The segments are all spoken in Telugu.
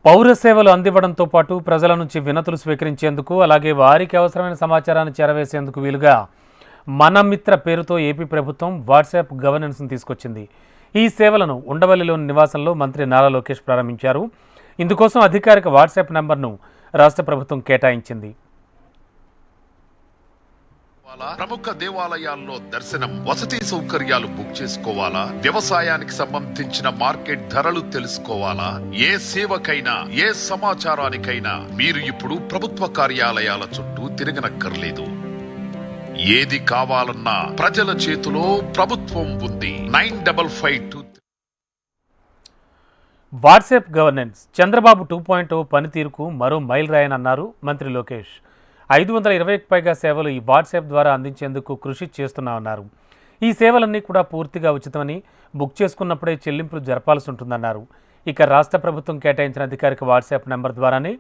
పౌర సేవలు అందివ్వడంతో పాటు ప్రజల నుంచి వినతులు స్వీకరించేందుకు అలాగే వారికి అవసరమైన సమాచారాన్ని చేరవేసేందుకు వీలుగా మన మిత్ర పేరుతో ఏపీ ప్రభుత్వం వాట్సాప్ గవర్నెన్స్ను తీసుకొచ్చింది. ఈ సేవలను ఉండవల్లిలోని నివాసంలో మంత్రి నారా లోకేష్ ప్రారంభించారు. ఇందుకోసం అధికారిక వాట్సాప్ నంబర్ను రాష్ట్ర ప్రభుత్వం కేటాయించింది. ప్రముఖ దేవాలయాల్లో దర్శనం, వసతి సౌకర్యాలు బుక్ చేసుకోవాలా, వ్యవసాయానికి సంబంధించిన మార్కెట్ ధరలు తెలుసుకోవాలా, ఏ సేవకైనా ఏ సమాచారానికైనా మీరు ఇప్పుడు ప్రభుత్వ కార్యాలయాల చుట్టూ తిరగనక్కర్లేదు. ఏది కావాలన్నా ప్రజల చేతిలో ప్రభుత్వం ఉంది. 9552 వాట్సాప్ గవర్నెన్స్ చంద్రబాబు 2.0 పనితీరుకు మరో మైల్ రాయనన్నారు మంత్రి లోకేష్. 520కి పైగా సేవలు ఈ వాట్సాప్ ద్వారా అందించేందుకు కృషి చేస్తున్నామన్నారు. ఈ సేవలన్నీ కూడా పూర్తిగా ఉచితమని, బుక్ చేసుకున్నప్పుడే చెల్లింపులు జరపాల్సి ఉంటుందన్నారు. ఇక రాష్ట్ర ప్రభుత్వం కేటాయించిన అధికారిక వాట్సాప్ నెంబర్ ద్వారానే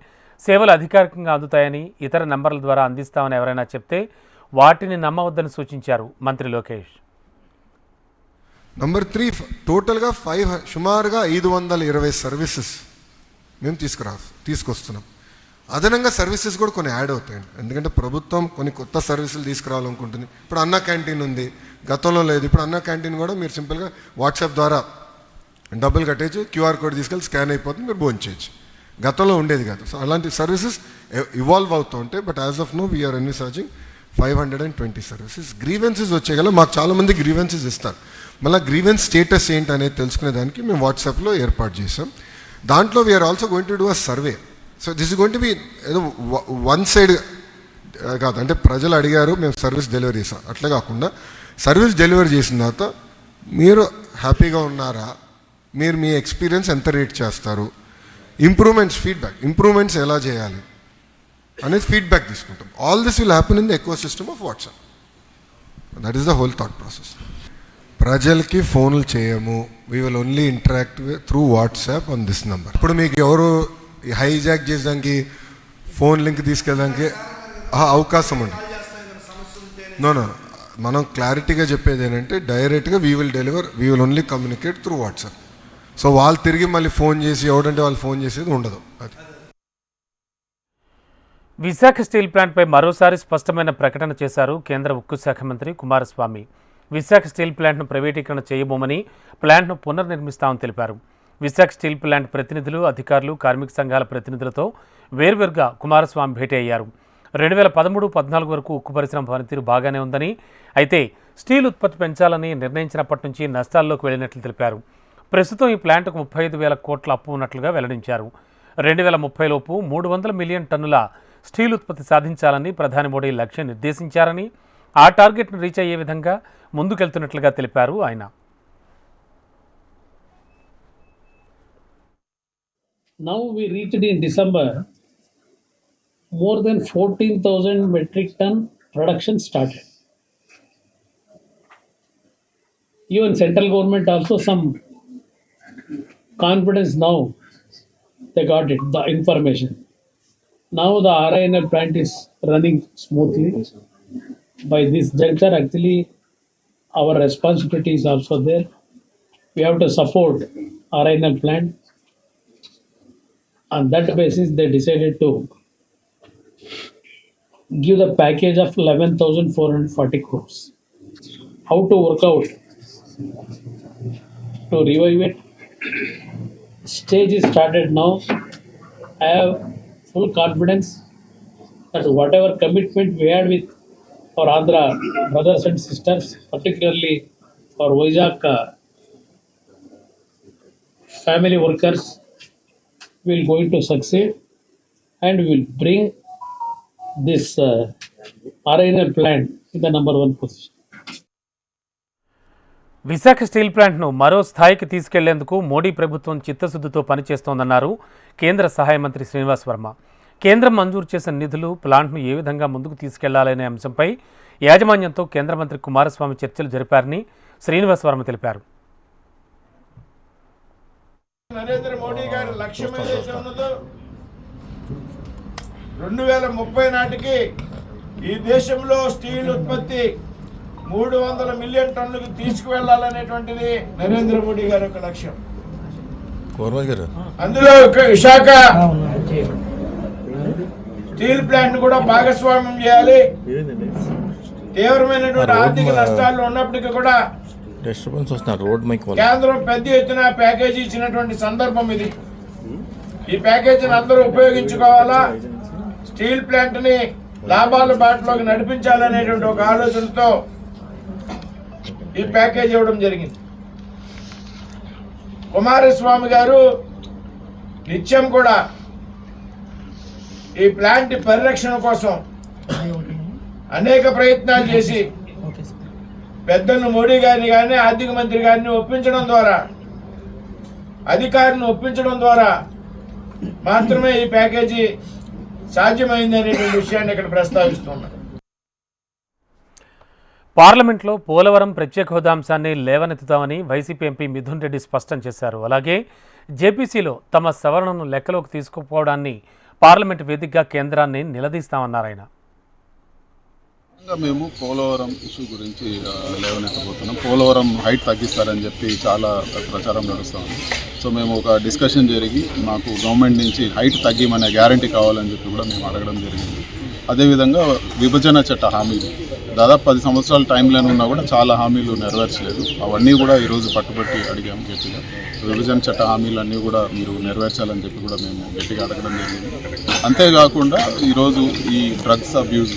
సేవలు అధికారికంగా అందుతాయని, ఇతర నెంబర్ల ద్వారా అందిస్తామని ఎవరైనా చెప్తే వాటిని నమ్మవద్దని సూచించారు మంత్రి లోకేష్. నంబర్ 3, టోటల్గా సుమారుగా 520 సర్వీసెస్ మేము తీసుకొస్తున్నాం. అదనంగా సర్వీసెస్ కూడా కొన్ని యాడ్ అవుతాయండి. ఎందుకంటే ప్రభుత్వం కొన్ని కొత్త సర్వీసులు తీసుకురావాలనుకుంటుంది. ఇప్పుడు అన్న క్యాంటీన్ ఉంది, గతంలో లేదు. ఇప్పుడు అన్న క్యాంటీన్ కూడా మీరు సింపుల్గా వాట్సాప్ ద్వారా డబ్బులు కట్టేసి క్యూఆర్ కోడ్ తీసుకెళ్ళి స్కాన్ అయిపోతుంది, మీరు భోజనం చేయొచ్చు. గతంలో ఉండేది కాదు. సో అలాంటి సర్వీసెస్ ఇవాల్వ్ అవుతూ ఉంటాయి. But as of now we are envisaging 520 services. Grievances వచ్చే గల మాకు చాలామంది గ్రీవెన్సెస్ ఇస్తారు. మళ్ళీ గ్రీవెన్స్ స్టేటస్ ఏంటి అనేది తెలుసుకునేదానికి మేము వాట్సాప్లో ఏర్పాటు చేసాం. దాంట్లో we're also going to do a survey. So this is going to be ఏదో వన్ సైడ్ కాదు, అంటే ప్రజలు అడిగారు మేము సర్వీస్ డెలివరీ చేసాం అట్లా కాకుండా, సర్వీస్ డెలివరీ చేసిన తర్వాత మీరు హ్యాపీగా ఉన్నారా, మీరు మీ ఎక్స్పీరియన్స్ ఎంత రేట్ చేస్తారు, ఇంప్రూవ్మెంట్స్ ఎలా చేయాలి అనేది ఫీడ్బ్యాక్ తీసుకుంటాం. All this will happen in the eco system of WhatsApp. That is the whole thought process. ప్రజలకి ఫోన్లు చేయము, we will only interact through WhatsApp on this number. ఇప్పుడు మీకు ఎవరు హైజాక్ చేసడానికి, ఫోన్ లింక్ తీసుకెళ్ళడానికి అవకాశం ఉంది. నో మనం క్లారిటీగా చెప్పేది ఏంటంటే డైరెక్ట్గా we will only communicate through WhatsApp. So వాళ్ళు తిరిగి మళ్ళీ ఫోన్ చేసి ఎవడంటే వాళ్ళు ఫోన్ చేసేది ఉండదు. అది విశాఖ స్టీల్ ప్లాంట్పై మరోసారి స్పష్టమైన ప్రకటన చేశారు కేంద్ర ఉక్కు శాఖ మంత్రి కుమారస్వామి. విశాఖ స్టీల్ ప్లాంట్ను ప్రైవేటీకరణ చేయబోమని, ప్లాంట్ను పునర్నిర్మిస్తామని తెలిపారు. విశాఖ స్టీల్ ప్లాంట్ ప్రతినిధులు, అధికారులు, కార్మిక సంఘాల ప్రతినిధులతో వేర్వేరుగా కుమారస్వామి భేటీ అయ్యారు. 2013-14 వరకు ఉక్కు పరిశ్రమ పనితీరు బాగానే ఉందని, అయితే స్టీల్ ఉత్పత్తి పెంచాలని నిర్ణయించినప్పటి నుంచి నష్టాల్లోకి వెళ్లినట్లు తెలిపారు. ప్రస్తుతం ఈ ప్లాంట్కు 35,000 కోట్ల అప్పు ఉన్నట్లుగా వెల్లడించారు. 2030 లోపు 300 మిలియన్ టన్నుల స్టీల్ ఉత్పత్తి సాధించాలని ప్రధాని మోడీ లక్ష్యం నిర్దేశించారని, ఆ టార్గెట్ను రీచ్ అయ్యే విధంగా ముందుకెళ్తున్నట్లుగా తెలిపారు ఆయన. Now we reached in December more than 14,000 metric ton production started. Even central government also some confidence now they got it, the information. Now the RINL plant is running smoothly. By this juncture actually our responsibility is also there. We have to support RINL plant. On that basis, they decided to give the package of 11,440 crores. How to work out to revive it? Stage is started now. I have full confidence that whatever commitment we had with our Andhra brothers and sisters, particularly our Vizag family workers, will going to succeed and will bring this RINL plant in the number 1 position. Visakha steel ప్లాంట్ను మరో స్థాయికి తీసుకెళ్లేందుకు మోడీ ప్రభుత్వం చిత్తశుద్ధితో పనిచేస్తోందన్నారు కేంద్ర సహాయ మంత్రి శ్రీనివాస్ వర్మ. కేంద్రం మంజూరు చేసిన నిధులు ప్లాంట్ను ఏ విధంగా ముందుకు తీసుకెళ్లాలనే అంశంపై యాజమాన్యంతో కేంద్ర మంత్రి కుమారస్వామి చర్చలు జరిపారని శ్రీనివాస్ వర్మ తెలిపారు. నరేంద్ర మోడీ గారి లక్ష్యం ఏదైతే ఉన్నదో 2030 నాటికి ఈ దేశంలో స్టీల్ ఉత్పత్తి 300 మిలియన్ టన్నులకు తీసుకువెళ్లాలనేటువంటిది నరేంద్ర మోడీ గారి యొక్క లక్ష్యం. అందులో విశాఖ స్టీల్ ప్లాంట్ కూడా భాగస్వామ్యం చేయాలి. తీవ్రమైనటువంటి ఆర్థిక నష్టాలు ఉన్నప్పటికీ కూడా కేంద్రం పెద్ద ఎత్తున ప్యాకేజీ ఇచ్చినటువంటి సందర్భం ఇది. ఈ ప్యాకేజీని అందరూ ఉపయోగించుకోవాలా, స్టీల్ ప్లాంట్ ని లాభాల బాటలోకి నడిపించాలనేటువంటి ఒక ఆలోచనతో ఈ ప్యాకేజ్ ఇవ్వడం జరిగింది. కుమారస్వామి గారు నిత్యం కూడా ఈ ప్లాంట్ పరిరక్షణ కోసం అనేక ప్రయత్నాలు చేసి పెద్దలను మోడీ గారిని కానీ ఆర్థిక మంత్రి గారిని ఒప్పించడం ద్వారా, అధికారిని ఒప్పించడం ద్వారా మాత్రమే ఈ ప్యాకేజీ సాధ్యమైంది అనేటువంటి విషయాన్ని ఇక్కడ ప్రస్తావిస్తున్నాను. పార్లమెంట్లో పోలవరం ప్రత్యేక హోదా అంశాన్ని లేవనెత్తుతామని వైసీపీ ఎంపీ మిథున్ రెడ్డి స్పష్టం చేశారు. అలాగే జేపీసీలో తమ సవరణను లెక్కలోకి తీసుకుపోవడాన్ని పార్లమెంటు వేదికగా కేంద్రాన్ని నిలదీస్తామన్నారు ఆయన. మేము పోలవరం ఇష్యూ గురించి లేవనెత్తబోతున్నాం. పోలవరం హైట్ తగ్గిస్తారని చెప్పి చాలా ప్రచారం నడుస్తుంది. సో మేము ఒక డిస్కషన్ జరిగి మాకు గవర్నమెంట్ నుంచి హైట్ తగ్గిమనే గ్యారంటీ కావాలని చెప్పి కూడా మేము అడగడం జరిగింది. అదేవిధంగా విభజన చట్ట హామీలు దాదాపు 10 సంవత్సరాల టైంలో ఉన్నా కూడా చాలా హామీలు నెరవేర్చలేదు. అవన్నీ కూడా ఈరోజు పట్టుబట్టి అడిగాము గట్టిగా. విభజన చట్ట హామీలన్నీ కూడా మీరు నెరవేర్చాలని చెప్పి కూడా మేము గట్టిగా అడగడం జరిగింది. అంతేకాకుండా ఈరోజు ఈ డ్రగ్స్ అబ్యూజ్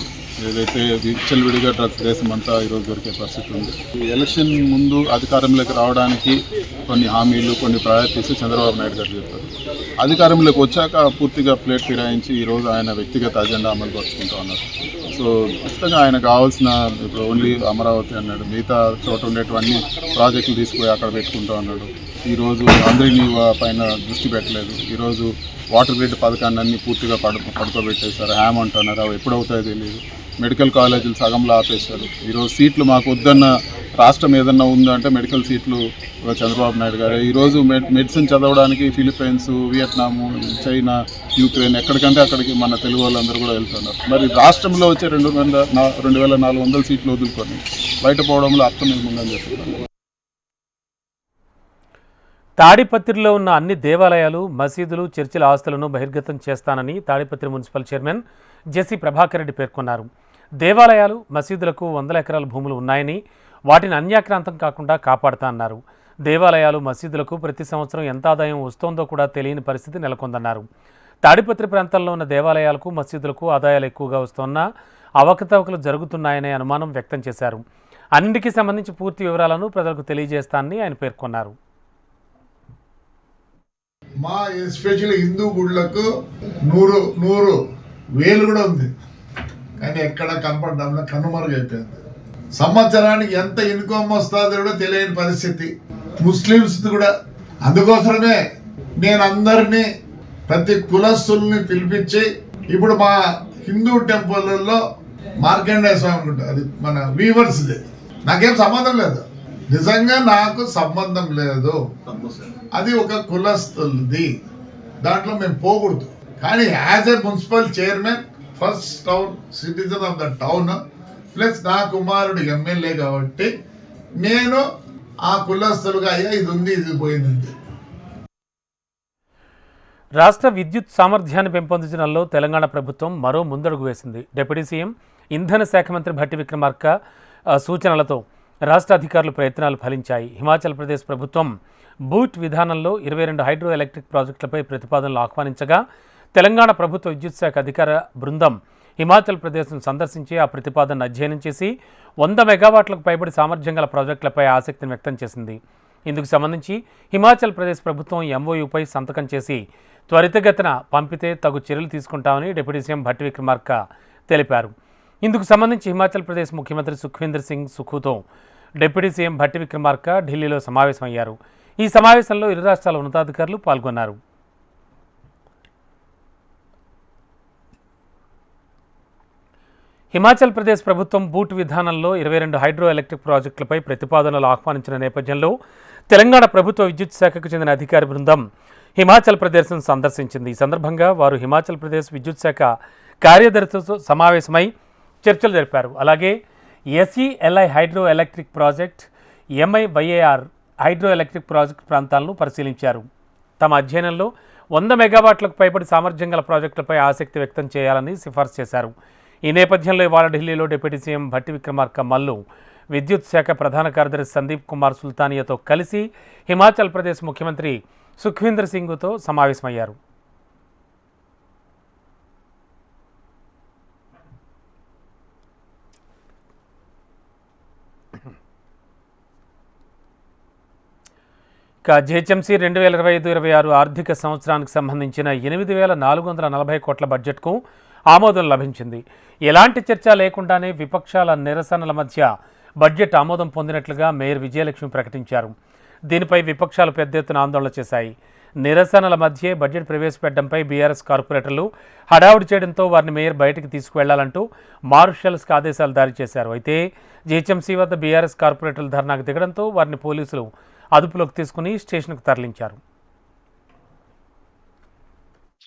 ఏదైతే విచ్చలవిడిగా డ్రగ్స్ దేశం అంతా ఈరోజు దొరికే పరిస్థితి ఉంది. ఎలక్షన్ ముందు అధికారంలోకి రావడానికి కొన్ని హామీలు, కొన్ని ప్రయారిటీస్ చంద్రబాబు నాయుడు గారు చెప్పారు. అధికారంలోకి వచ్చాక పూర్తిగా ప్లేట్ ఫిరాయించి ఈరోజు ఆయన వ్యక్తిగత అజెండా అమలు పరుచుకుంటూ ఉన్నారు. సో ఖచ్చితంగా ఆయన కావాల్సిన ఇప్పుడు ఓన్లీ అమరావతి అన్నాడు, మిగతా చోట ఉండేటువంటి ప్రాజెక్టులు తీసుకుపోయి అక్కడ పెట్టుకుంటూ ఉన్నాడు. ఈరోజు అందరినీ పైన దృష్టి పెట్టలేదు. ఈరోజు వాటర్ గ్రిడ్ పథకాన్ని అన్ని పూర్తిగా పడుకోబెట్టేశారు. హ్యామ్ అంటున్నారు, అవి ఎప్పుడవుతాయో తెలియదు. మెడికల్ కాలేజీలు సగంలో ఆపేశారు. ఈరోజు సీట్లు మాకు వద్దన్న రాష్ట్రం ఏదన్నా ఉందంటే మెడికల్ సీట్లు చంద్రబాబు నాయుడు గారు. ఈరోజు మెడిసిన్ చదవడానికి ఫిలిప్పైన్స్, వియత్నాము, చైనా, యూక్రెయిన్ ఎక్కడికంటే అక్కడికి మన తెలుగు వాళ్ళందరూ కూడా వెళ్తున్నారు. మరి రాష్ట్రంలో వచ్చే 2400 సీట్లు వదులుకొని బయట పోవడంలో అర్థం ఏముందని చెప్తున్నారు. తాడిపత్రిలో ఉన్న అన్ని దేవాలయాలు, మసీదులు, చర్చిల ఆస్తులను బహిర్గతం చేస్తానని తాడిపత్రి మున్సిపల్ చైర్మన్ జెసి ప్రభాకర్ రెడ్డి పేర్కొన్నారు. దేవాలయాలు, మసీదులకు 100 ఎకరాల భూములు ఉన్నాయని వాటిని అన్యాక్రాంతం కాకుండా కాపాడుతా అన్నారు. దేవాలయాలు, మసీదులకు ప్రతి సంవత్సరం ఎంత ఆదాయం వస్తోందో కూడా తెలియని పరిస్థితి నెలకొందన్నారు. తాడిపత్రి ప్రాంతాల్లో ఉన్న దేవాలయాలకు, మసీదులకు ఆదాయాలు ఎక్కువగా వస్తున్నా అవకతవకలు జరుగుతున్నాయనే అనుమానం వ్యక్తం చేశారు. అన్నింటికీ సంబంధించి పూర్తి వివరాలను ప్రజలకు తెలియజేస్తానని ఆయన పేర్కొన్నారు. మా ఎస్పెషల్లీ హిందూ గుళ్ళకు 100,000 కూడా ఉంది, కానీ ఎక్కడ కనపడడంలో కనుమరుగైపోయింది. సంవత్సరానికి ఎంత ఇన్కమ్ వస్తుందో కూడా తెలియని పరిస్థితి ముస్లిమ్స్ కూడా. అందుకోసమే నేను అందరినీ, ప్రతి కులస్తుల్ని పిలిపించి ఇప్పుడు మా హిందూ టెంపుల్లో మార్కండేయ స్వామి అనుకుంటా, అది మన వీవర్స్ది, నాకేం సంబంధం లేదు, నిజంగా నాకు సంబంధం లేదు, అది ఒక కులస్తులది, దాంట్లో మేము పోకూడదు. కానీ as a municipal chairman, first town citizen of the town, plus నా కుమారుడు ఎమ్మెల్యే కాబట్టి నేను ఆ కులస్తులుగా అయ్యా ఇది ఉంది, ఇది పోయిందండి. రాష్ట్ర విద్యుత్ సామర్థ్యాన్ని పెంపొందించడంలో తెలంగాణ ప్రభుత్వం మరో ముందడుగు వేసింది. డిప్యూటీ సీఎం, ఇంధన శాఖ మంత్రి భట్టి విక్రమార్క సూచనలతో రాష్ట్ర అధికారుల ప్రయత్నాలు ఫలించాయి. హిమాచల్ ప్రదేశ్ ప్రభుత్వం బూట్ విధానంలో 22 హైడ్రో ఎలక్ట్రిక్ ప్రాజెక్టులపై ప్రతిపాదనలు ఆహ్వానించగా తెలంగాణ ప్రభుత్వ విద్యుత్ శాఖ అధికార బృందం హిమాచల్ ప్రదేశ్ను సందర్శించి ఆ ప్రతిపాదనను అధ్యయనం చేసి 100 మెగావాట్లకు పైబడి సామర్థ్యం గల ప్రాజెక్టులపై ఆసక్తిని వ్యక్తం చేసింది. ఇందుకు సంబంధించి హిమాచల్ ప్రదేశ్ ప్రభుత్వం ఎంఓయూపై సంతకం చేసి త్వరితగతిన పంపితే తగు చర్యలు తీసుకుంటామని డిప్యూటీ సీఎం భట్టి విక్రమార్క తెలిపారు. ఇందుకు సంబంధించి హిమాచల్ ప్రదేశ్ ముఖ్యమంత్రి సుఖ్వీందర్ సింగ్ సుఖుతో డిప్యూటీ సీఎం భట్టి విక్రమార్క ఢిల్లీలో సమావేశమయ్యారు. ఈ సమావేశంలో ఇరు రాష్ట్రాల ఉన్నతాధికారులు పాల్గొన్నారు. హిమాచల్ ప్రదేశ్ ప్రభుత్వం బూట్ విధానంలో 22 హైడ్రో ఎలక్ట్రిక్ ప్రాజెక్టులపై ప్రతిపాదనలు ఆహ్వానించిన నేపథ్యంలో తెలంగాణ ప్రభుత్వ విద్యుత్ శాఖకు చెందిన అధికారి బృందం హిమాచల్ ప్రదేశ్ను సందర్శించింది. ఈ సందర్భంగా వారు హిమాచల్ ప్రదేశ్ విద్యుత్ శాఖ కార్యదర్శితో సమావేశమై చర్చలు జరిపారు. అలాగే SELI hydro electric project, MIYAR hydro electric project ప్రాంతాలను పరిశీలించారు. తమ అధ్యయనంలో 100 మెగావాట్లకు పైబడి సామర్థ్యం గల ప్రాజెక్టులపై ఆసక్తి వ్యక్తం చేయాలని సిఫార్సు చేశారు. ఈ నేపథ్యంలో ఇవాళ ఢిల్లీలో డిప్యూటీ సీఎం భట్టి విక్రమార్క మల్లు విద్యుత్ శాఖ ప్రధాన కార్యదర్శి సందీప్ కుమార్ సుల్తానియాతో కలిసి హిమాచల్ ప్రదేశ్ ముఖ్యమంత్రి సుఖ్వీందర్ సింగ్తో సమావేశమయ్యారు. జిహెచ్ఎంసీ 2025-26 ఆర్థిక సంవత్సరానికి సంబంధించిన 8,440 కోట్ల బడ్జెట్కు ఆమోదం లభించింది. ఎలాంటి చర్చ లేకుండానే విపక్షాల నిరసనల మధ్య బడ్జెట్ ఆమోదం పొందినట్లుగా మేయర్ విజయలక్ష్మి ప్రకటించారు. దీనిపై విపక్షాలు పెద్ద ఎత్తున ఆందోళన చేశాయి. నిరసనల మధ్యే బడ్జెట్ ప్రవేశపెట్టడంపై బీఆర్ఎస్ కార్పొరేటర్లు హడావుడి చేయడంతో వారిని మేయర్ బయటికి తీసుకువెళ్లాలంటూ మార్షల్స్కి ఆదేశాలు జారీ చేశారు. అయితే జిహెచ్ఎంసీ వద్ద బీఆర్ఎస్ కార్పొరేటర్లు ధర్నాకు దిగడంతో వారిని పోలీసులు అదుపులోకి తీసుకుని స్టేషన్కు తరలించారు.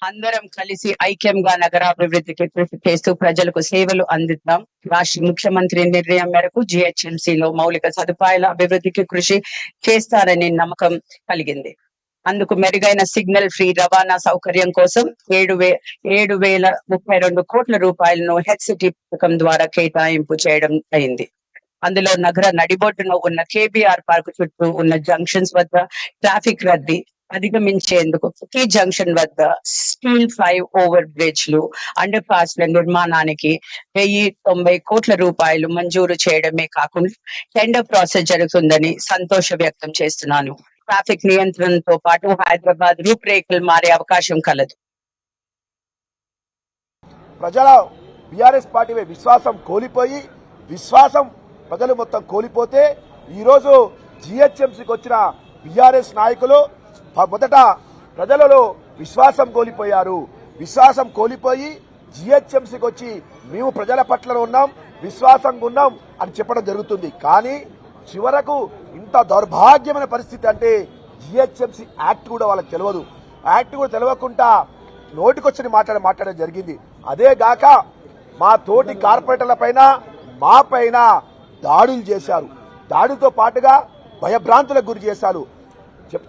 అందరం కలిసి ఐక్యంగా నగరాభివృద్ధికి కృషి చేస్తూ ప్రజలకు సేవలు అందిద్దాం. రాష్ట్ర ముఖ్యమంత్రి నిర్ణయం మేరకు జిహెచ్ఎంసీలో మౌలిక సదుపాయాల అభివృద్ధికి కృషి చేస్తారనే నమ్మకం కలిగింది. అందుకు మెరుగైన సిగ్నల్ ఫ్రీ రవాణా సౌకర్యం కోసం 7,032 కోట్ల రూపాయలను హెచ్సిటీ పథకం ద్వారా కేటాయింపు చేయడం అయింది. అందులో నగర నడిబొడ్డున ఉన్న కేబీఆర్ పార్క్ చుట్టూ ఉన్న జంక్షన్స్ వద్ద ట్రాఫిక్ రద్దీ అధిగమించేందుకు ప్రతి జంక్షన్ వద్ద స్టీల్ 5 ఓవర్ బ్రిడ్జ్లు, అండర్ పాస్ల నిర్మాణానికి 1,090 కోట్ల రూపాయలు మంజూరు చేయడమే కాకుండా టెండర్ ప్రాసెస్ జరుగుతుందని సంతోషం వ్యక్తం చేస్తున్నాను. ట్రాఫిక్ నియంత్రణతో పాటు హైదరాబాద్ రూపురేఖలు మారే అవకాశం కలదు. ప్రజల బీఆర్ఎస్ పార్టీపై విశ్వాసం కోల్పోయి ప్రజలు మొత్తం కోల్పోతే ఈరోజు జిహెచ్ఎంసీకి వచ్చిన బీఆర్ఎస్ నాయకులు మొదట ప్రజలలో విశ్వాసం కోల్పోయారు. విశ్వాసం కోల్పోయి జిహెచ్ఎంసీకి వచ్చి మేము ప్రజల పట్ల ఉన్నాం, విశ్వాసంగా ఉన్నాం అని చెప్పడం జరుగుతుంది. కానీ చివరకు ఇంత దౌర్భాగ్యమైన పరిస్థితి అంటే జిహెచ్ఎంసీ యాక్ట్ కూడా వాళ్ళకి తెలియదు. యాక్ట్ కూడా తెలియకుండా నోటికొచ్చని మాట్లాడడం జరిగింది. అదే గాక మా తోటి కార్పొరేటర్ల పైన మా పైన దాడులు చేశారు. దాడులతో పాటుగా భయభ్రాంతులకు గురి చేశారు.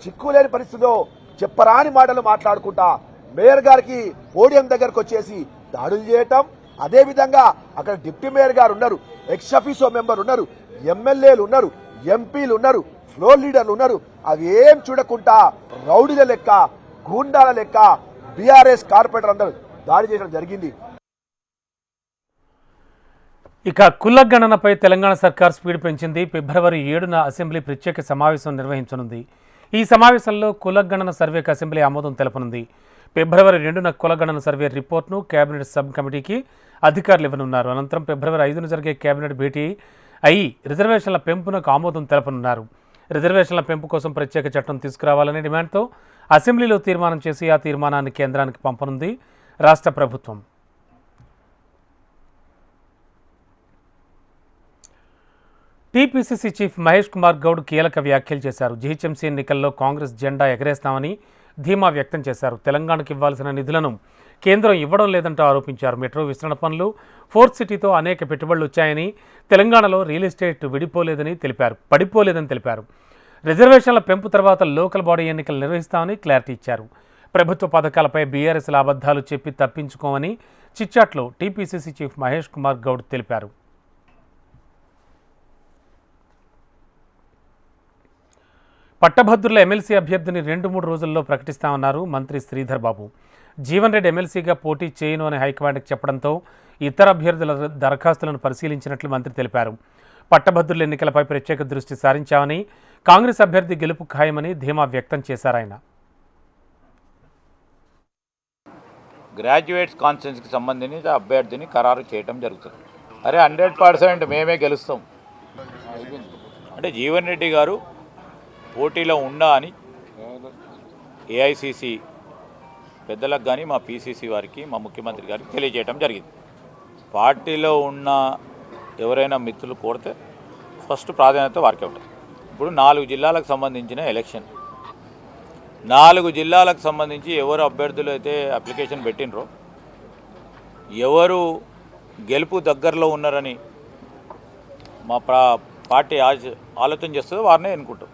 చిక్కులేని పరిస్థితిలో చెప్పరాని మాటలు మాట్లాడుకుంటా మేయర్ గారికి పోడియం దగ్గరకు వచ్చేసి దాడులు చేయటం. అదే విధంగా అక్కడ డిప్యూటీ మేయర్ గారు ఉన్నారు, ఎక్స్ అఫీసో మెంబర్ ఉన్నారు, ఎమ్మెల్యేలు ఉన్నారు, ఎంపీలు ఉన్నారు, ఫ్లోర్ లీడర్లు ఉన్నారు. అవి ఏం చూడకుండా రౌడీల లెక్క, గూండాల లెక్క బీఆర్ఎస్ కార్పొరేటర్ అందరూ దాడి చేయడం జరిగింది. ఇక కులగణనపై తెలంగాణ సర్కార్ స్పీడ్ పెంచింది. ఫిబ్రవరి 7న అసెంబ్లీ ప్రత్యేక సమావేశం నిర్వహించనుంది. ఈ సమావేశంలో కులగణన సర్వేకి అసెంబ్లీ ఆమోదం తెలపనుంది. ఫిబ్రవరి 2న కులగణన సర్వే రిపోర్ట్ను కేబినెట్ సబ్ కమిటీకి అధికారులు ఇవ్వనున్నారు. అనంతరం ఫిబ్రవరి 5న జరిగే కేబినెట్ భేటీ అయి రిజర్వేషన్ల పెంపునకు ఆమోదం తెలపనున్నారు. రిజర్వేషన్ల పెంపు కోసం ప్రత్యేక చట్టం తీసుకురావాలనే డిమాండ్తో అసెంబ్లీలో తీర్మానం చేసి ఆ తీర్మానాన్ని కేంద్రానికి పంపనుంది రాష్ట్ర ప్రభుత్వం. టీపీసీసీ చీఫ్ మహేష్ కుమార్ గౌడ్ కీలక వ్యాఖ్యలు చేశారు. జీహెచ్ఎంసీ ఎన్నికల్లో కాంగ్రెస్ జెండా ఎగరేస్తామని ధీమా వ్యక్తం చేశారు. తెలంగాణకు ఇవ్వాల్సిన నిధులను కేంద్రం ఇవ్వడం లేదంటూ ఆరోపించారు. మెట్రో విస్తరణ పనులు, ఫోర్త్ సిటీతో అనేక పెట్టుబడులు వచ్చాయని, తెలంగాణలో రియల్ ఎస్టేట్ పడిపోలేదని తెలిపారు. రిజర్వేషన్ల పెంపు తర్వాత లోకల్ బాడీ ఎన్నికలు నిర్వహిస్తామని క్లారిటీ ఇచ్చారు. ప్రభుత్వ పథకాలపై బీఆర్ఎస్ల అబద్ధాలు చెప్పి తప్పించుకోమని చిట్చాట్లో టీపీసీసీ చీఫ్ మహేష్ కుమార్ గౌడ్ తెలిపారు. పట్టభద్రుల ఎమ్మెల్సీ అభ్యర్థిని 2-3 రోజుల్లో ప్రకటిస్తామన్నారు మంత్రి శ్రీధర్ బాబు. జీవన్ రెడ్డి ఎమ్మెల్సీగా పోటీ చేయను అని హైకమాండ్కి చెప్పడంతో ఇతర అభ్యర్థుల దరఖాస్తులను పరిశీలించినట్లు మంత్రి తెలిపారు. పట్టభద్రుల ఎన్నికలపై ప్రత్యేక దృష్టి సారించామని, కాంగ్రెస్ అభ్యర్థి గెలుపు ఖాయమని ధీమా వ్యక్తం చేశారాయన. గ్రాడ్యుయేట్స్ కాన్స్టిట్యున్సీకి సంబంధించి అభ్యర్థిని ఖరారు చేయడం జరుగుతుంది. 100% మేమే గెలుస్తాం అంటే జీవన్ రెడ్డి గారు పోటీలో ఉండా అని ఏఐసిసి పెద్దలకు కానీ మా పిసిసి వారికి, మా ముఖ్యమంత్రి గారికి తెలియజేయడం జరిగింది. పార్టీలో ఉన్న ఎవరైనా మిత్రులు కోరితే ఫస్ట్ ప్రాధాన్యత వారికి ఉంటుంది. ఇప్పుడు 4 జిల్లాలకు సంబంధించిన ఎలక్షన్, 4 జిల్లాలకు సంబంధించి ఎవరు అభ్యర్థులు అయితే అప్లికేషన్ పెట్టినరో, ఎవరు గెలుపు దగ్గరలో ఉన్నారని మా పార్టీ ఆలోచన చేస్తుందో వారినే ఎన్నుకుంటాం.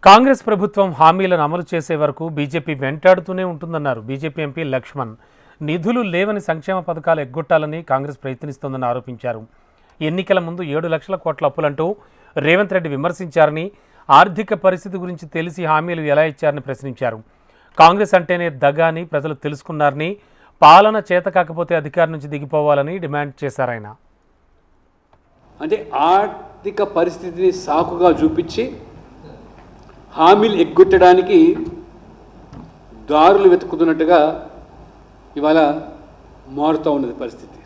కాంగ్రెస్ ప్రభుత్వం హామీలను అమలు చేసే వరకు బీజేపీ వెంటాడుతూనే ఉంటుందన్నారు బీజేపీ ఎంపీ లక్ష్మణ్. నిధులు లేవని సంక్షేమ పథకాలు ఎగ్గొట్టాలని కాంగ్రెస్ ప్రయత్నిస్తోందని ఆరోపించారు. ఎన్నికల ముందు 7 లక్షల కోట్ల అప్పులంటూ రేవంత్ రెడ్డి విమర్శించారని, ఆర్థిక పరిస్థితి గురించి తెలిసి హామీలు ఎలా ఇచ్చారని ప్రశ్నించారు. కాంగ్రెస్ అంటేనే దగా అని ప్రజలు తెలుసుకున్నారని, పాలన చేత కాకపోతే అధికారం నుంచి దిగిపోవాలని డిమాండ్ చేశారాయన. అంటే ఆర్థిక పరిస్థితిని సాకుగా చూపించి హామీలు ఎగ్గొట్టడానికి దారులు వెతుకుతున్నట్టుగా ఇవాళ మారుతూ ఉన్నది పరిస్థితి.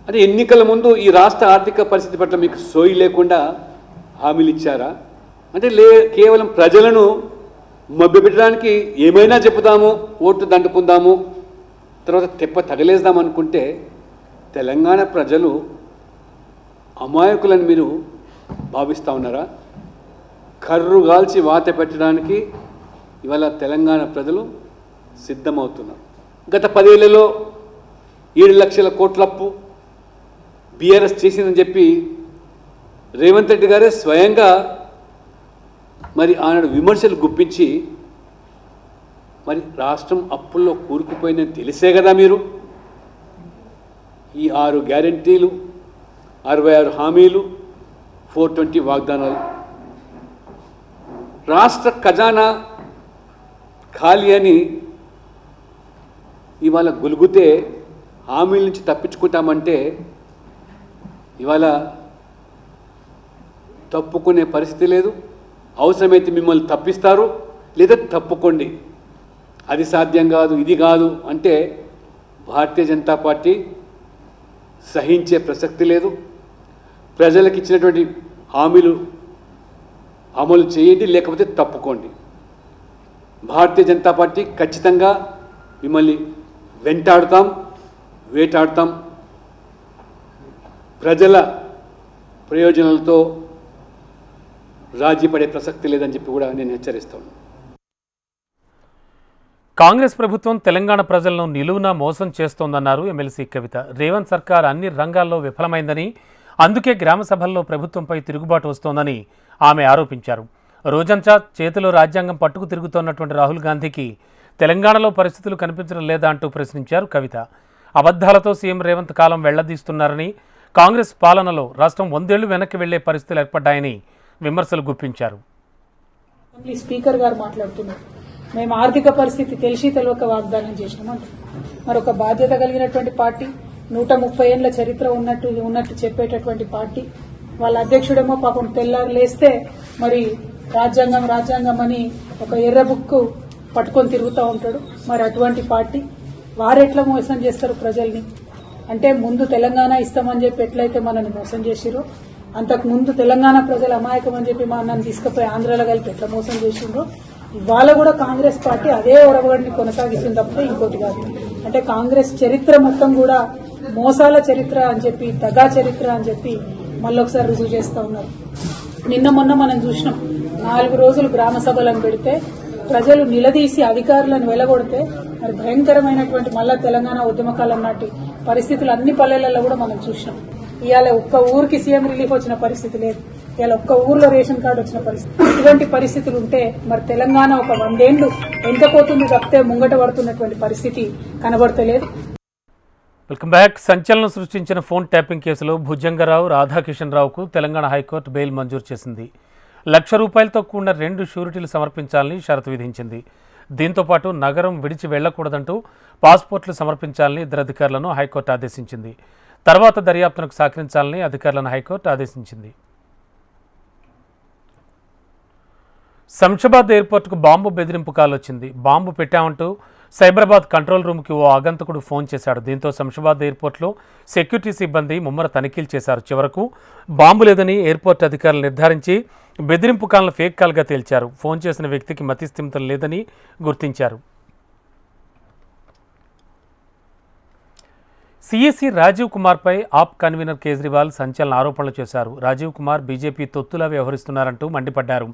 అంటే ఎన్నికల ముందు ఈ రాష్ట్ర ఆర్థిక పరిస్థితి పట్ల మీకు సోయి లేకుండా హామీలు ఇచ్చారా? అంటే కేవలం ప్రజలను మభ్యపెట్టడానికి ఏమైనా చెప్పుదాము, ఓట్లు దండుకుందాము, తర్వాత తెప్ప తగలేద్దాం అనుకుంటే తెలంగాణ ప్రజలు అమాయకులను మీరు భావిస్తూ ఉన్నారా? కర్రు గాల్చి వాత పెట్టడానికి ఇవాళ తెలంగాణ ప్రజలు సిద్ధమవుతున్నారు. గత 10 ఏళ్లలో 7 లక్షల కోట్ల అప్పు బీఆర్ఎస్ చేసిందని చెప్పి రేవంత్ రెడ్డి గారే స్వయంగా మరి ఆనాడు విమర్శలు గుప్పించి మరి రాష్ట్రం అప్పుల్లో కూరుకుపోయిందని తెలిసే కదా మీరు ఈ 6 గ్యారెంటీలు, 66 హామీలు, 420 వాగ్దానాలు, రాష్ట్ర ఖజానా ఖాళీ అని ఇవాళ గొలుగుతే హామీల నుంచి తప్పించుకుంటామంటే ఇవాళ తప్పుకునే పరిస్థితి లేదు. అవసరమైతే మిమ్మల్ని తప్పిస్తారు, లేదా తప్పుకోండి, అది సాధ్యం కాదు, ఇది కాదు అంటే భారతీయ జనతా పార్టీ సహించే ప్రసక్తి లేదు. ప్రజలకు ఇచ్చినటువంటి హామీలు అమలు చేయండి, లేకపోతే తప్పుకోండి. భారతీయ జనతా పార్టీ ఖచ్చితంగా మిమ్మల్ని వెంటాడుతాం, వేటాడుతాం. ప్రజల ప్రయోజనాలతో రాజీ పడే ప్రసక్తి లేదని చెప్పి కూడా నేను హెచ్చరిస్తాను. కాంగ్రెస్ ప్రభుత్వం తెలంగాణ ప్రజలను నిలువునా మోసం చేస్తోందన్నారు ఎమ్మెల్సీ కవిత. రేవంత్ సర్కార్ అన్ని రంగాల్లో విఫలమైందని, అందుకే గ్రామ సభల్లో ప్రభుత్వంపై తిరుగుబాటు వస్తోందని ఆమె ఆరోపించారు. రోజంతా చేతిలో రాజ్యాంగం పట్టుకు తిరుగుతోన్నటువంటి రాహుల్ గాంధీకి తెలంగాణలో పరిస్థితులు కనిపించడం లేదా అంటూ ప్రశ్నించారు కవిత. అబద్ధాలతో సీఎం రేవంత్ కాలం వెళ్లదీస్తున్నారని, కాంగ్రెస్ పాలనలో రాష్ట్రం 100 ఏళ్లు వెనక్కి వెళ్లే పరిస్థితులు ఏర్పడ్డాయని విమర్శలు గుప్పించారు. స్పీకర్ గారు మాట్లాడుతున్నారు, మేము ఆర్థిక పరిస్థితి తెలిసి తెలియక వాగ్దానం చేసినామంట. మరొక బాధ్యత కలిగినటువంటి పార్టీ, 130 ఏళ్ల చరిత్ర ఉన్నట్టు చెప్పేటటువంటి పార్టీ, వాళ్ళ అధ్యక్షుడేమో పాపం తెల్లారు లేస్తే మరి రాజ్యాంగం అని ఒక ఎర్ర బుక్ పట్టుకొని తిరుగుతూ ఉంటాడు. మరి అటువంటి పార్టీ వారెట్లా మోసం చేస్తారు ప్రజల్ని? అంటే ముందు తెలంగాణ ఇస్తామని చెప్పి ఎట్లయితే మనల్ని మోసం చేసిరో, అంతకు ముందు తెలంగాణ ప్రజలు అమాయకం అని చెప్పి మనల్ని తీసుకుపోయి ఆంధ్రాలో కలిపి ఎట్లా మోసం చేసిండ్రో, ఇవాళ కూడా కాంగ్రెస్ పార్టీ అదే ఒరవడిని కొనసాగిస్తుంది తప్పితే ఇంకోటి కాదు. అంటే కాంగ్రెస్ చరిత్ర మొత్తం కూడా మోసాల చరిత్ర అని చెప్పి, దగా చరిత్ర అని చెప్పి మళ్ళొకసారి రుజువు చేస్తూ ఉన్నారు. నిన్న మొన్న మనం చూసినాం, 4 రోజులు గ్రామ సభలను పెడితే ప్రజలు నిలదీసి అధికారులను వెలగొడితే మరి భయంకరమైనటువంటి మళ్ళా తెలంగాణ ఉద్యమకాలం నాటి పరిస్థితులు అన్ని పల్లెలలో కూడా మనం చూసినాం. ఇవాళ ఒక్క ఊరికి సీఎం రిలీఫ్ వచ్చిన పరిస్థితి లేదు, ఇవాళ ఒక్క ఊర్లో రేషన్ కార్డు వచ్చిన పరిస్థితి. ఇటువంటి పరిస్థితులు ఉంటే మరి తెలంగాణ ఒక 100 ఏళ్లు ఎంత పోతుంది తప్పితే ముంగట పడుతున్నటువంటి పరిస్థితి కనబడతలేదు. Welcome back. సంచలనం సృష్టించిన ఫోన్ ట్యాపింగ్ కేసులో భుజంగరావు, రాధాకిషన్ రావుకు తెలంగాణ హైకోర్టు బెయిల్ మంజూరు చేసింది. ₹1,00,000తో కూడిన 2 షూరిటీలు సమర్పించాలని షరతు విధించింది. దీంతోపాటు నగరం విడిచి వెళ్లకూడదంటూ పాస్పోర్ట్లు సమర్పించాలని ఇద్దరు అధికారులను హైకోర్టు ఆదేశించింది. తర్వాత దర్యాప్తునకు సహకరించాలని అధికారులను హైకోర్టు ఆదేశించింది. శంషాబాద్ ఎయిర్పోర్టుకు బాంబు బెదిరింపు కాల్ వచ్చింది. బాంబు పెట్టామంటూ సైబరాబాద్ కంట్రోల్ రూమ్కి ఓ ఆగంతకుడు ఫోన్ చేశాడు. దీంతో శంషాబాద్ ఎయిర్పోర్ట్లో సెక్యూరిటీ సిబ్బంది ముమ్మర తనిఖీలు చేశారు. చివరకు బాంబు లేదని ఎయిర్పోర్ట్ అధికారులు నిర్ధారించి బెదిరింపు కాల్ను ఫేక్ కాల్గా తేల్చారు. ఫోన్ చేసిన వ్యక్తికి మతిస్థిమితం లేదని గుర్తించారు. సిఎస్సి రాజీవ్ కుమార్పై ఆప్ కన్వీనర్ కేజ్రీవాల్ సంచలన ఆరోపణలు చేశారు. రాజీవ్ కుమార్ బీజేపీ తొత్తులా వ్యవహరిస్తున్నారంటూ మండిపడ్డారు.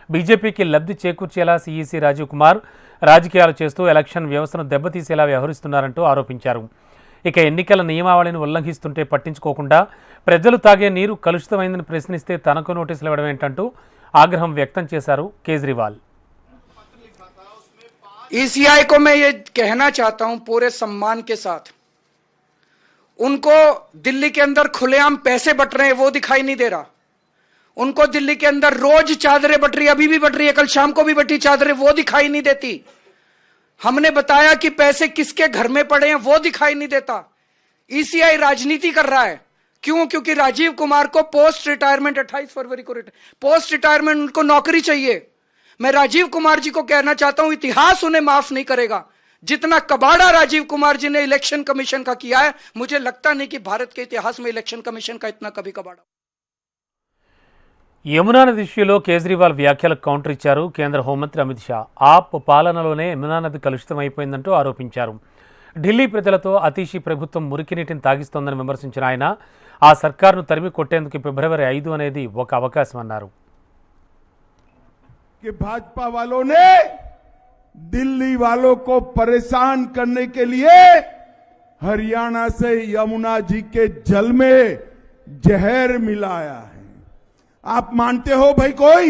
బీజేపీకి లబ్ధి చేకూర్చేలా సిఈసి రాజీవ్ కుమార్ రాజకీయాలు చేస్తూ ఎలక్షన్ వ్యవస్థను దెబ్బతీసేలా వ్యవహరిస్తున్నారంటూ ఆరోపించారు. ఇక ఎన్నికల నియమావళిని ఉల్లంఘిస్తుంటే పట్టించుకోకుండా ప్రజలు తాగే నీరు కలుషితమైందని ప్రశ్నిస్తే తనకు నోటీసులు ఇవ్వడం ఏంటంటూ ఆగ్రహం వ్యక్తం చేశారు కేజ్రీవాల్. ईसीआई को मैं ये कहना चाहता हूं पूरे सम्मान के साथ, उनको दिल्ली के अंदर खुलेआम पैसे बट रहे हैं वो दिखाई नहीं दे रहा। उनको दिल्ली के अंदर रोज चादरें बट रही, अभी भी बट रही है, कल शाम को भी बटी चादरें, वो दिखाई नहीं देती। हमने बताया कि पैसे किसके घर में पड़े हैं वो दिखाई नहीं देता। ईसीआई राजनीति कर रहा है। क्यों? क्योंकि राजीव कुमार को पोस्ट रिटायरमेंट 28 फरवरी को पोस्ट रिटायरमेंट उनको नौकरी चाहिए। मैं राजीव कुमार जी को कहना चाहता हूं, इतिहास उन्हें माफ नहीं करेगा। जितना कबाड़ा राजीव कुमार जी ने इलेक्शन कमीशन का किया है, मुझे लगता नहीं कि भारत के इतिहास में इलेक्शन कमीशन का इतना कभी कबाड़ा। యమునా నది ఇష్యూలో కేజ్రీవాల్ వ్యాఖ్యలకు కౌంటర్ ఇచ్చారు కేంద్ర హోంమంత్రి అమిత్ షా. ఆప్ పాలనలోనే యమునా నది కలుషితమైపోయిందంటూ ఆరోపించారు. ఢిల్లీ ప్రజలతో అతీషి ప్రభుత్వం మురికి నీటిని తాగిస్తోందని విమర్శించిన ఆయన ఆ సర్కారును తరిమి కొట్టేందుకు ఫిబ్రవరి 5 అనేది ఒక అవకాశం అన్నారు. कि भाजपा वालों ने दिल्ली वालों को परेशान करने के लिए हरियाणा से यमुना जी के जल में जहर मिलाया है। आप मानते हो भाई? कोई?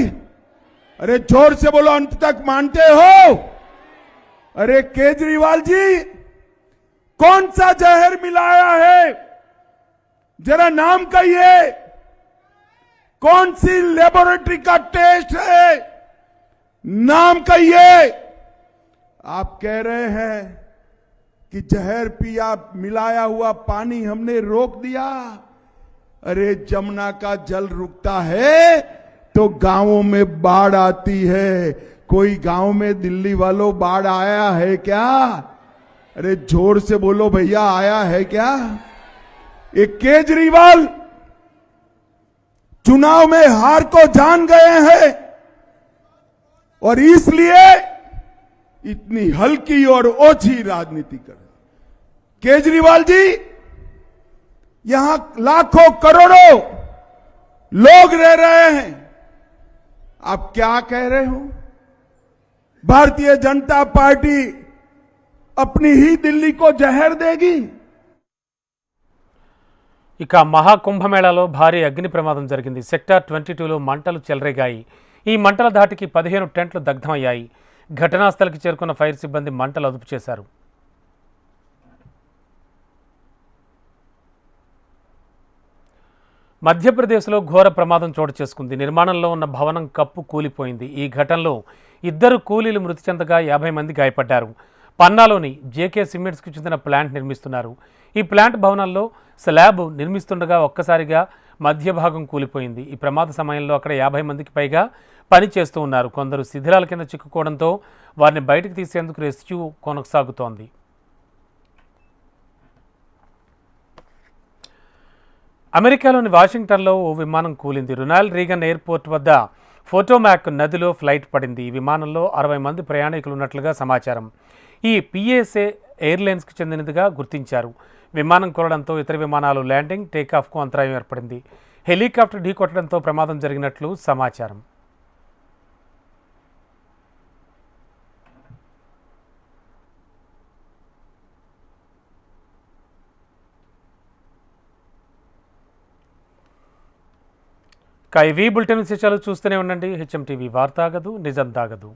अरे जोर से बोलो, अंत तक मानते हो? अरे केजरीवाल जी, कौन सा जहर मिलाया है? जरा नाम कहिए। कौन सी लेबोरेटरी का टेस्ट है? नाम कहिए। आप कह रहे हैं कि जहर पिया, मिलाया हुआ पानी हमने रोक दिया। अरे जमुना का जल रुकता है तो गांवों में बाढ़ आती है। कोई गांव में दिल्ली वालों बाढ़ आया है क्या? अरे जोर से बोलो भैया, आया है क्या? एक केजरीवाल चुनाव में हार को जान गए हैं और इसलिए इतनी हल्की और ओछी राजनीति कर रहे। केजरीवाल जी, यहां लाखों करोड़ों लोग रह रहे हैं, आप क्या कह रहे हो? भारतीय जनता पार्टी अपनी ही दिल्ली को जहर देगी? ఇక మహాకుంభమేళాలో భారీ అగ్ని ప్రమాదం జరిగింది. సెక్టార్ 22లో మంటలు చెలరేగాయి. ఈ మంటల ధాటికి 15 టెంట్లు దగ్ధమయ్యాయి. ఘటనా స్థలికి చేరుకున్న ఫైర్ సిబ్బంది మంటలు అదుపు చేశారు. మధ్యప్రదేశ్లో ఘోర ప్రమాదం చోటు చేసుకుంది. నిర్మాణంలో ఉన్న భవనం కప్పు కూలిపోయింది. ఈ ఘటనలో 2 కూలీలు మృతి చెందగా 50 మంది గాయపడ్డారు. పన్నాలోని జేకే సిమెంట్స్కి చెందిన ప్లాంట్ నిర్మిస్తున్నారు. ఈ ప్లాంట్ భవనంలో స్లాబ్ నిర్మిస్తుండగా ఒక్కసారిగా మధ్య భాగం కూలిపోయింది. ఈ ప్రమాద సమయంలో అక్కడ 50 మందికి పైగా పని చేస్తూ ఉన్నారు. కొందరు శిథిలాల కింద చిక్కుకోవడంతో వారిని బయటకు తీసేందుకు రెస్క్యూ కొనసాగుతోంది. అమెరికాలోని వాషింగ్టన్లో ఓ విమానం కూలింది. రొనాల్డ్ రీగన్ ఎయిర్పోర్ట్ వద్ద ఫోటోమాక్ నదిలో ఫ్లైట్ పడింది. ఈ విమానంలో 60 మంది ప్రయాణికులు ఉన్నట్లుగా సమాచారం. ఈ పిఎస్ఏ ఎయిర్లైన్స్కి చెందినదిగా గుర్తించారు. విమానం కూలడంతో ఇతర విమానాలు ల్యాండింగ్, టేకాఫ్కు అంతరాయం ఏర్పడింది. హెలికాప్టర్ ఢీకొట్టడంతో ప్రమాదం జరిగినట్లు సమాచారం. ఇవి బులెటిన్ విశేషాలు చూస్తూనే ఉండండి. హెచ్ఎం టీవీ వార్త ఆగదు, నిజం దాగదు.